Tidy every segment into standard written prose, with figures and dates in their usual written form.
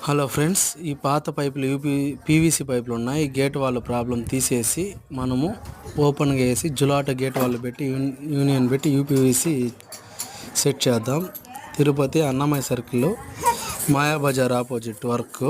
Hello friends, ఈ పాత పైపులు పీవీసీ పైపులు ఉన్నాయి. గేట్ వాళ్ళ ప్రాబ్లం తీసేసి మనము ఓపెన్గా వేసి జులాట గేట్ వాళ్ళు పెట్టి యూనియన్ పెట్టి యూపీవీసీ సెట్ చేద్దాం. తిరుపతి అన్నమయ్య సర్కిల్లో మాయాబజార్ ఆపోజిట్ వర్క్.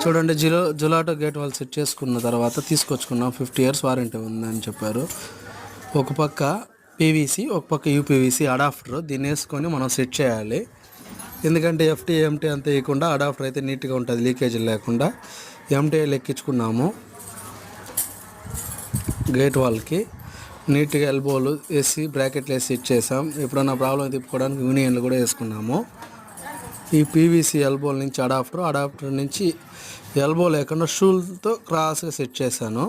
చూడండి, జులాటో గేట్ వాళ్ళు సెట్ చేసుకున్న తర్వాత తీసుకొచ్చుకున్నాం. 50 years వారంటీ ఉందని చెప్పారు. ఒక పక్క పీవీసీ, ఒక పక్క యూపీవీసీ అడాప్టర్. దీన్ని వేసుకొని మనం సెట్ చేయాలి. ఎందుకంటే ఎఫ్టీ ఎంటీ అంత వేయకుండా అడాప్టర్ అయితే నీట్గా ఉంటుంది, లీకేజీ లేకుండా. ఎంటీఐలు ఎక్కించుకున్నాము గేట్ వాళ్ళకి. నీట్గా ఎల్బోలు వేసి బ్రాకెట్లు వేసి సెట్ చేసాం. ఎప్పుడన్నా ప్రాబ్లం తిప్పుకోవడానికి యూనియన్లు కూడా వేసుకున్నాము. ఈ పీవీసీ ఎల్బోల నుంచి అడాప్టర్ నుంచి ఎల్బో లేకుండా షూలతో క్రాస్గా సెట్ చేశాను.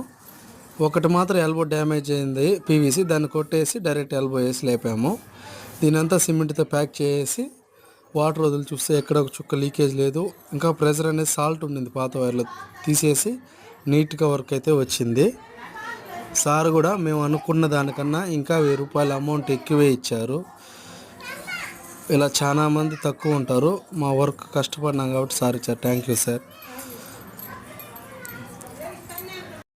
ఒకటి మాత్రం ఎల్బో డ్యామేజ్ అయింది పీవీసీ, దాన్ని కొట్టేసి డైరెక్ట్ ఎల్బో వేసి లేపాము. దీనంతా సిమెంట్తో ప్యాక్ చేసి వాటర్ వదిలి చూస్తే ఎక్కడ ఒక చుక్క లీకేజ్ లేదు. ఇంకా ప్రెషర్ అనేది సాల్ట్ ఉండింది పాత వైర్లో, తీసేసి నీట్గా వర్క్ అయితే వచ్చింది. సార్ కూడా మేము అనుకున్న దానికన్నా ఇంకా 1000 రూపాయల అమౌంట్ ఎక్కువే ఇచ్చారు. ఇలా చాలా మంది తక్కువ ఉంటారు. మా వర్క్ కష్టపడినాం కాబట్టి సార్ ఇచ్చారు. Thank you sir.